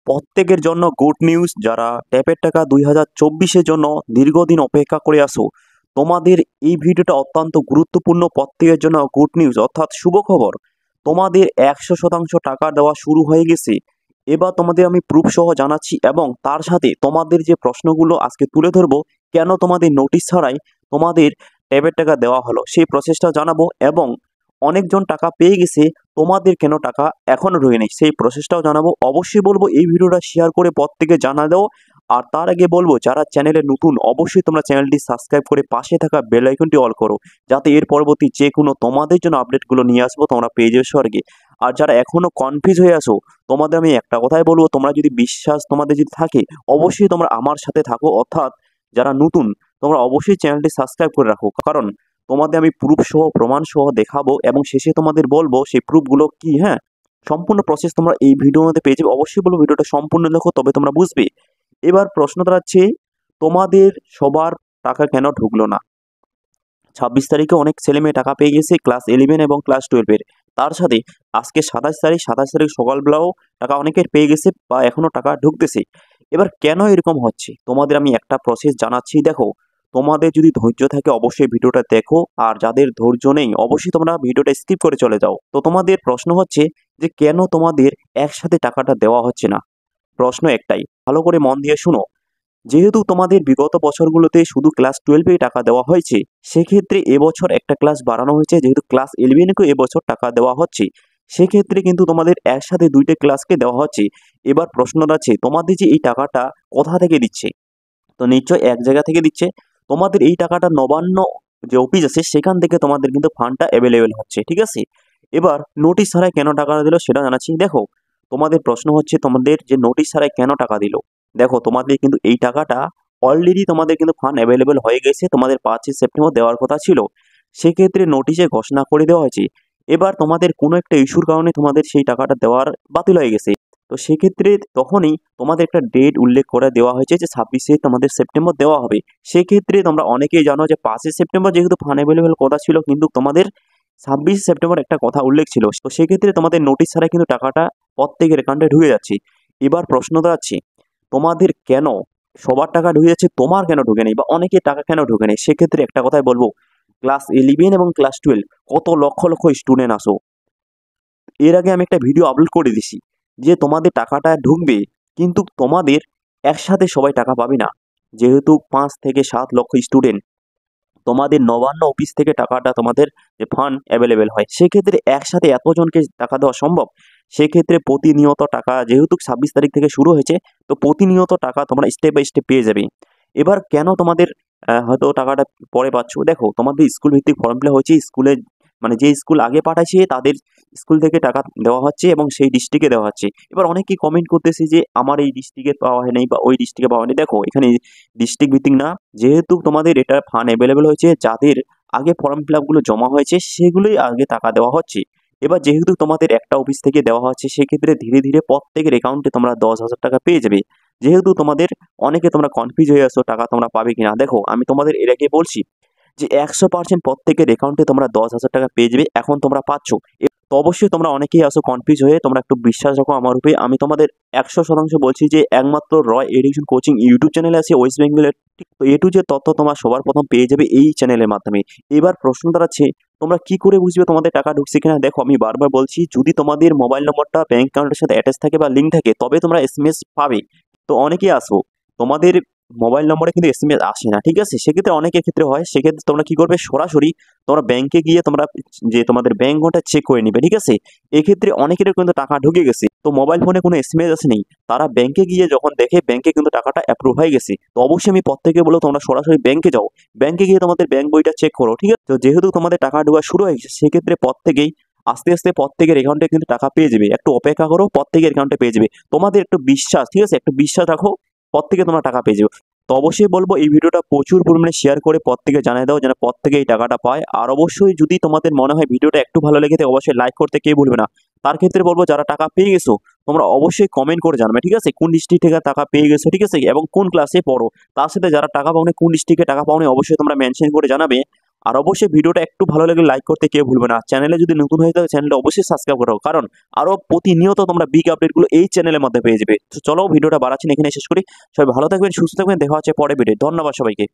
প্রত্যেকের জন্য good news. যারা ট্যাপের টাকা 2024-এর জন্য দীর্ঘদিন অপেক্ষা করে আসো, তোমাদের এই ভিডিওটা অত্যন্ত গুরুত্বপূর্ণ। প্রত্যেকের জন্য গুড নিউজ অর্থাৎ শুভ খবর। তোমাদের 100% টাকা দেওয়া শুরু হয়ে গেছে। এবার তোমাদের আমি প্রুফ সহ জানাচ্ছি এবং তার সাথে তোমাদের যে প্রশ্নগুলো আজকে তুলে ধরবো, কেন তোমাদের নোটিশ ছাড়াই তোমাদের ট্যাবের টাকা দেওয়া হলো সেই প্রসেসটা জানাবো, এবং অনেকজন টাকা পেয়ে গেছে, তোমাদের কেন টাকা এখনো রয়ে নেই সেই প্রসেসটাও জানাবো। অবশ্যই বলবো এই ভিডিওটা শেয়ার করে প্রত্যেকে জানা দাও। আর তার আগে বলবো যারা চ্যানেলে নতুন, অবশ্যই তোমরা চ্যানেলটি সাবস্ক্রাইব করে পাশে থাকা বেল আইকনটি অল করো, যাতে এর পরবর্তী যে কোনো তোমাদের জন্য আপডেটগুলো নিয়ে আসবো তোমরা পেয়ে যাবে স্বর্গে। আর যারা এখনো কনফিউজ হয়ে আসো, তোমাদের আমি একটা কথাই বলবো, তোমরা যদি বিশ্বাস তোমাদের যদি থাকে, অবশ্যই তোমরা আমার সাথে থাকো। অর্থাৎ যারা নতুন, তোমরা অবশ্যই চ্যানেলটি সাবস্ক্রাইব করে রাখো, কারণ তোমাদের আমি প্রুফ সহ প্রমাণ সহ দেখাবো এবং শেষে তোমাদের বলবো সেই প্রুফগুলো কি। হ্যাঁ, সম্পূর্ণ প্রসেস তোমরা এই ভিডিওর মধ্যে পেয়ে যাবে। অবশ্যই বলবো ভিডিওটা সম্পূর্ণ দেখো, তবে তোমরা বুঝবে। এবার প্রশ্ন দাঁড়াচ্ছে, তোমাদের সবার টাকা কেন ঢুকলো না? 26 তারিখে অনেক ছেলে মেয়ে টাকা পেয়ে গেছে, ক্লাস 11 এবং ক্লাস 12-এর। তার সাথে আজকে 27 তারিখ সকালবেলাও টাকা অনেকের পেয়ে গেছে বা এখনো টাকা ঢুকতেছে। এবার কেন এরকম হচ্ছে তোমাদের আমি একটা প্রসেস জানাচ্ছি। দেখো, তোমাদের যদি ধৈর্য থাকে অবশ্যই ভিডিওটা দেখো, আর যাদের ধৈর্য নেই অবশ্যই তোমরা ভিডিওটা স্কিপ করে চলে যাও। তো তোমাদের প্রশ্ন হচ্ছে যে কেন তোমাদের একসাথে টাকাটা দেওয়া হচ্ছে না। প্রশ্ন একটাই, ভালো করে মন দিয়ে শুনো। যেহেতু তোমাদের বিগত বছরগুলোতে শুধু ক্লাস 12-এই টাকা দেওয়া হয়েছে, সেক্ষেত্রে এবছর একটা ক্লাস বাড়ানো হয়েছে, যেহেতু ক্লাস 11-কেও এবছর টাকা দেওয়া হচ্ছে, সেক্ষেত্রে কিন্তু তোমাদের একসাথে দুইটা ক্লাসকে দেওয়া হচ্ছে। এবার প্রশ্ন আছে, তোমাদের যে এই টাকাটা কোথা থেকে দিচ্ছে? তো নিশ্চয় এক জায়গা থেকে দিচ্ছে। তোমাদের এই টাকাটা নবান্ন যে অফিস আছে সেখান থেকে তোমাদের কিন্তু ফান্ডটা অ্যাভেলেবেল হচ্ছে, ঠিক আছে। এবার নোটিশ ছাড়াই কেন টাকাটা দিল সেটা জানাচ্ছি। দেখো, তোমাদের প্রশ্ন হচ্ছে তোমাদের যে নোটিশ ছাড়াই কেন টাকা দিল। দেখো, তোমাদের কিন্তু এই টাকাটা অলরেডি তোমাদের কিন্তু ফান্ড অ্যাভেলেবেল হয়ে গেছে, তোমাদের 5 সেপ্টেম্বর দেওয়ার কথা ছিল, সেক্ষেত্রে নোটিশে ঘোষণা করে দেওয়া হয়েছে। এবার তোমাদের কোনো একটা ইস্যুর কারণে তোমাদের সেই টাকাটা দেওয়ার বাতিল হয়ে গেছে। তো সেক্ষেত্রে তখনই তোমাদের একটা ডেট উল্লেখ করে দেওয়া হয়েছে যে 26 তোমাদের সেপ্টেম্বর দেওয়া হবে। সেক্ষেত্রে তোমরা অনেকেই জানো যে 5 সেপ্টেম্বর যেহেতু ফান্ড অ্যাভেলেবেল কথা ছিল, কিন্তু তোমাদের 26 সেপ্টেম্বর একটা কথা উল্লেখ ছিল। তো সেক্ষেত্রে তোমাদের নোটিশ ছাড়া কিন্তু টাকাটা প্রত্যেকের অ্যাকাউন্টে ঢুকে যাচ্ছে। এবার প্রশ্ন দাঁড়াচ্ছে, তোমাদের কেন সবার টাকা ঢুকে যাচ্ছে, তোমার কেন ঢুকে নেই বা অনেকের টাকা কেন ঢুকে নেই? সেক্ষেত্রে একটা কথাই বলবো, ক্লাস 11 এবং ক্লাস 12 কত লক্ষ লক্ষ স্টুডেন্ট আসো। এর আগে আমি একটা ভিডিও আপলোড করে দিছি যে তোমাদের টাকাটা ঢুকবে, কিন্তু তোমাদের একসাথে সবাই টাকা পাবে না। যেহেতু 5 থেকে 7 লক্ষ স্টুডেন্ট, তোমাদের নবান্ন অফিস থেকে টাকাটা তোমাদের যে ফান্ড অ্যাভেলেবেল হয়, সেক্ষেত্রে একসাথে এতজনকে টাকা দেওয়া সম্ভব? সেক্ষেত্রে প্রতিনিয়ত টাকা, যেহেতু 26 তারিখ থেকে শুরু হয়েছে, তো প্রতিনিয়ত টাকা তোমরা স্টেপ বাই স্টেপ পেয়ে যাবে। এবার কেন তোমাদের হয়তো টাকাটা পরে পাচ্ছ? দেখো, তোমাদের স্কুল ভিত্তিক ফর্ম ফিল আপ হয়েছে, স্কুলে মানে যে স্কুল আগে পাঠাইছে তাদের স্কুল থেকে টাকা দেওয়া হচ্ছে এবং সেই ডিস্ট্রিক্টে দেওয়া হচ্ছে। এবার অনেকেই কমেন্ট করতেছে যে আমার এই ডিস্ট্রিক্টে পাওয়া হয় নাই বা ওই ডিস্ট্রিক্টে পাওয়া হয়নি। দেখো, এখানে ডিস্ট্রিক্ট ভিত্তিক না, যেহেতু তোমাদের এটা ফান্ড অ্যাভেলেবেল হয়েছে, যাদের আগে ফর্ম ফিল আপগুলো জমা হয়েছে সেগুলোই আগে টাকা দেওয়া হচ্ছে। এবার যেহেতু তোমাদের একটা অফিস থেকে দেওয়া হচ্ছে, সেক্ষেত্রে ধীরে ধীরে প্রত্যেকের অ্যাকাউন্টে তোমরা 10,000 টাকা পেয়ে যাবে। যেহেতু তোমাদের অনেকে তোমরা কনফিউজ হয়ে আছো টাকা তোমরা পাবে কিনা, দেখো আমি তোমাদের এর আগে বলছি যে 100% প্রত্যেকের অ্যাকাউন্টে তোমরা 10,000 টাকা পেয়ে যাবে, এখন তোমরা পাচ্ছ। তো অবশ্যই তোমরা অনেকেই আসো কনফিউজ হয়ে, তোমরা একটু বিশ্বাস রাখো আমার উপরে। আমি তোমাদের 100% বলছি যে একমাত্র রয় এডুকেশন কোচিং ইউটিউব চ্যানেলে আছে ওয়েস্ট বেঙ্গলের, ঠিক তো এ টু যে তথ্য তোমার সবার প্রথম পেয়ে যাবে এই চ্যানেলের মাধ্যমে। এবার প্রশ্ন দাঁড়াচ্ছে, তোমরা কি করে বুঝবে তোমাদের টাকা ঢুকছে কিনা? দেখো, আমি বারবার বলছি, যদি তোমাদের মোবাইল নম্বরটা ব্যাংক অ্যাকাউন্টের সাথে অ্যাটাচ থাকে বা লিঙ্ক থাকে, তবে তোমরা এসএমএস পাবে। তো অনেকেই আসো তোমাদের মোবাইল নম্বরে কিন্তু এসএমএস আসে না, ঠিক আছে। সেক্ষেত্রে অনেকের ক্ষেত্রে হয়, সেক্ষেত্রে তোমরা কি করবে, সরাসরি তোমরা ব্যাংকে গিয়ে তোমরা যে তোমাদের ব্যাংক অ্যাকাউন্টটা চেক করে নিবে, ঠিক আছে। এক্ষেত্রে অনেকের কিন্তু টাকা ঢুকে গেছে, তো মোবাইল ফোনে কোনো এসএমএস আসে নেই, তারা ব্যাংকে গিয়ে যখন দেখে ব্যাংকে কিন্তু টাকাটা অ্যাপ্রুভ হয়ে গেছে। তো অবশ্যই আমি প্রত্যেকে বলবো তোমরা সরাসরি ব্যাংকে যাও, ব্যাংকে গিয়ে তোমাদের ব্যাংক বইটা চেক করো, ঠিক আছে। তো যেহেতু তোমাদের টাকা ঢোকা শুরু হয়ে গেছে, সেক্ষেত্রে প্রত্যেকেই আস্তে আস্তে প্রত্যেকের অ্যাকাউন্টে কিন্তু টাকা পেয়ে যাবে। একটু অপেক্ষা করো, প্রত্যেকের অ্যাকাউন্টে পেয়ে যাবে। তোমাদের একটু বিশ্বাস, ঠিক আছে, একটু বিশ্বাস রাখো, প্রত্যেকে তোমরা টাকা পেয়ে যাবে। তো অবশ্যই বলবো এই ভিডিওটা প্রচুর পরিমাণে শেয়ার করে প্রত্যেকে জানিয়ে দাও, যেন প্রত্যেকে এই টাকাটা পায়। আর অবশ্যই যদি তোমাদের মনে হয় ভিডিওটা একটু ভালো লেগে থাকে, অবশ্যই লাইক করতে কেউ ভুলবে না। তার ক্ষেত্রে বলবো যারা টাকা পেয়ে গেছো, তোমরা অবশ্যই কমেন্ট করে জানাবে, ঠিক আছে, কোন ডিস্ট্রিক্ট থেকে টাকা পেয়ে গেছো, ঠিক আছে, এবং কোন ক্লাসে পড়ো। তার সাথে যারা টাকা পাওনি, কোন ডিস্ট্রিক্টে টাকা পাওনি, অবশ্যই তোমরা মেনশন করে জানাবে। আর অবশ্যই ভিডিওটা একটু ভালো লাগলে লাইক করতে কেউ ভুলবে না। চ্যানেলে যদি নতুন হয়ে থাকে চ্যানেলটা অবশ্যই সাবস্ক্রাইব করো, কারণ আরো প্রতিনিয়ত তোমরা বিগ আপডেটগুলো এই চ্যানেলের মধ্যে পেয়ে যাবে। তো চলো ভিডিওটা বাড়াচ্ছি না, এখানে শেষ করি। সবাই ভালো থাকবেন, সুস্থ থাকবেন, দেখা হচ্ছে পরে ভিডিও। ধন্যবাদ সবাইকে।